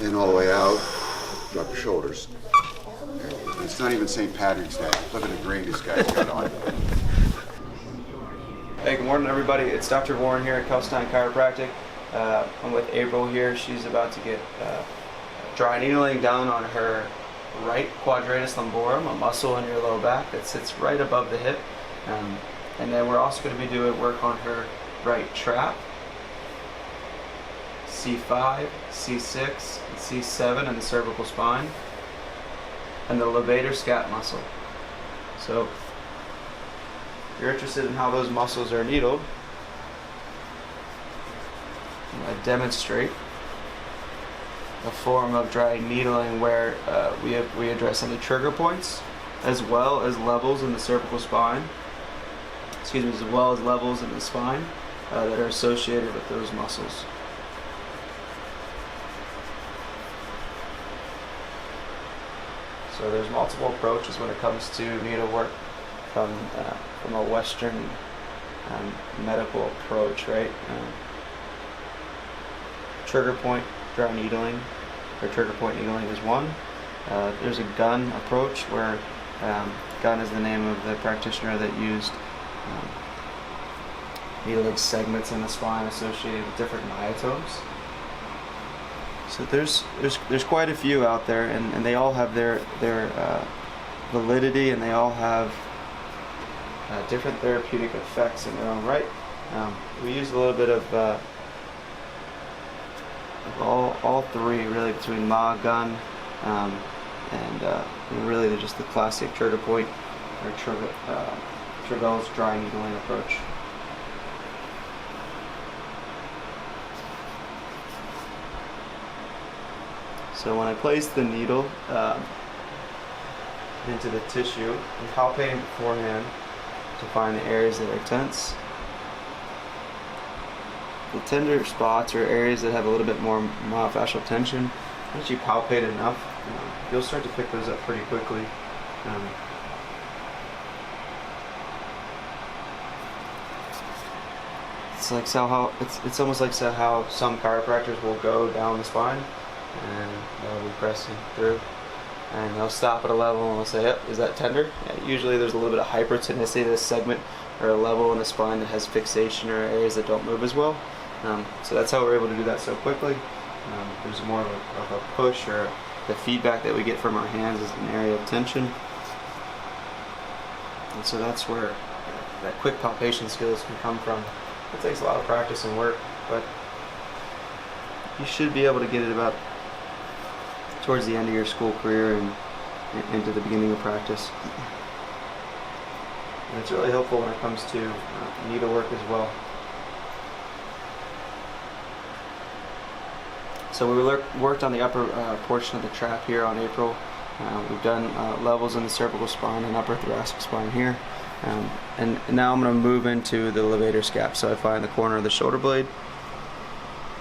In all the way out. Drop your shoulders. It's not even St. Patrick's Day. Look at the green this guy's got on. Hey, good morning everybody. It's Dr. Warren here at Kalkstein Chiropractic. I'm with April here. She's about to get dry needling down on her right quadratus lumborum, a muscle in your low back that sits right above the hip. And then we're also going to be doing work on her right trap, C5, C6, and C7 in the cervical spine, and the levator scap muscle. So if you're interested in how those muscles are needled, I demonstrate a form of dry needling where we address any trigger points as well as levels in the cervical spine, as well as levels in the spine that are associated with those muscles. So there's multiple approaches when it comes to needlework from a Western medical approach, right? Trigger point dry needling, or trigger point needling is one. There's a gun approach where gun is the name of the practitioner that used needling segments in the spine associated with different myotomes. So there's quite a few out there, and they all have their validity, and they all have different therapeutic effects in their own right. We use a little bit of all three, really, between Ma, gun, and really they're just the classic trigger point or Travell's dry needling approach. So when I place the needle into the tissue, I'm palpating beforehand to find the areas that are tense. The tender spots or areas that have a little bit more myofascial tension, once you palpate enough, you'll start to pick those up pretty quickly. It's almost like how some chiropractors will go down the spine and they'll be pressing through, and they'll stop at a level and they'll say, "Yep, is that tender?" Yeah, usually there's a little bit of hypertonicity to this segment or a level in the spine that has fixation or areas that don't move as well. So that's how we're able to do that so quickly. There's more of a push, or the feedback that we get from our hands is an area of tension. And so that's where that quick palpation skills can come from. It takes a lot of practice and work, but you should be able to get it about towards the end of your school career and into the beginning of practice. And it's really helpful when it comes to needlework as well. So we worked on the upper portion of the trap here on April. We've done levels in the cervical spine and upper thoracic spine here. And now I'm going to move into the levator scap. So I find the corner of the shoulder blade,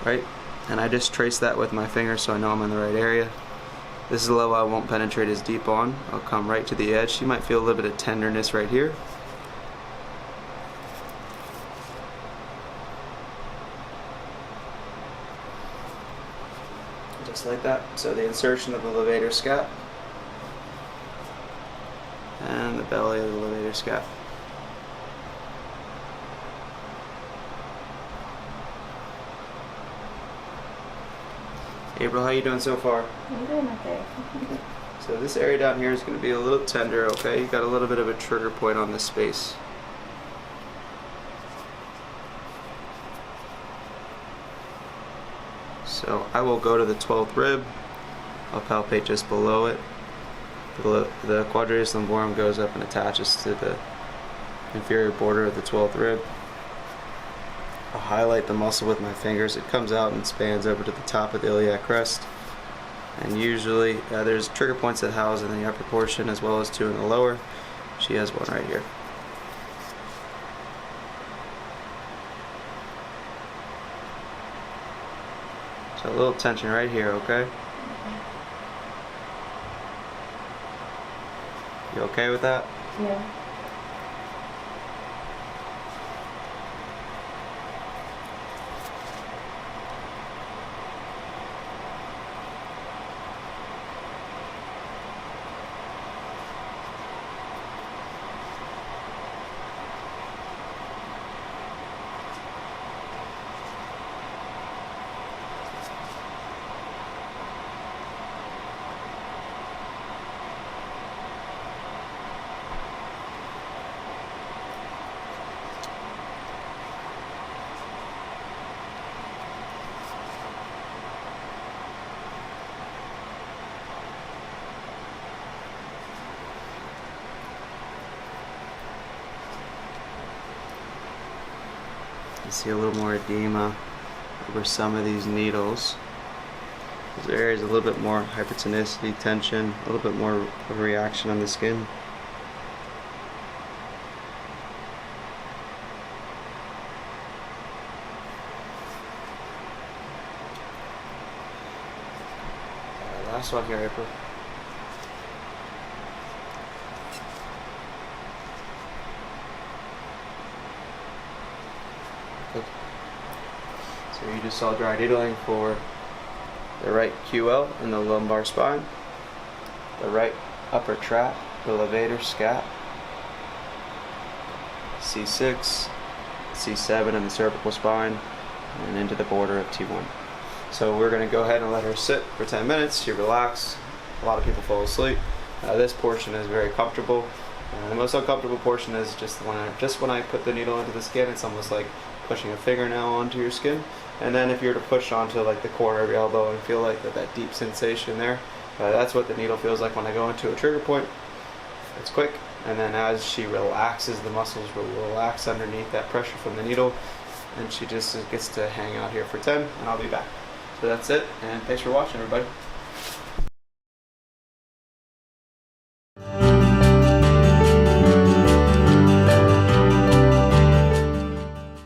right? And I just trace that with my finger so I know I'm in the right area. This is a level I won't penetrate as deep on. I'll come right to the edge. You might feel a little bit of tenderness right here. Just like that. So the insertion of the levator scap and the belly of the levator scap. April, how you doing so far? I'm doing okay. So this area down here is going to be a little tender, okay? You got a little bit of a trigger point on this space. So I will go to the 12th rib. I'll palpate just below it. The quadratus lumborum goes up and attaches to the inferior border of the 12th rib. I'll highlight the muscle with my fingers. It comes out and spans over to the top of the iliac crest. And usually there's trigger points that house in the upper portion as well as two in the lower. She has one right here. So a little tension right here, okay? You okay with that? Yeah. see a little more edema over some of these needles. This area is a little bit more hypertonicity, tension, a little bit more of a reaction on the skin. Last one here, April. Good. So you just saw dry needling for the right QL in the lumbar spine, the right upper trap, the levator scap, C6, C7 in the cervical spine, and into the border of T1. So we're going to go ahead and let her sit for 10 minutes. She relax. A lot of people fall asleep. This portion is very comfortable. The most uncomfortable portion is just when I put the needle into the skin. It's almost like pushing a fingernail onto your skin. And then if you were to push onto like the corner of your elbow and feel like that deep sensation there, that's what the needle feels like when I go into a trigger point. It's quick, and then as she relaxes, the muscles will relax underneath that pressure from the needle, and she just gets to hang out here for 10, and I'll be back. So that's it, and thanks for watching, everybody.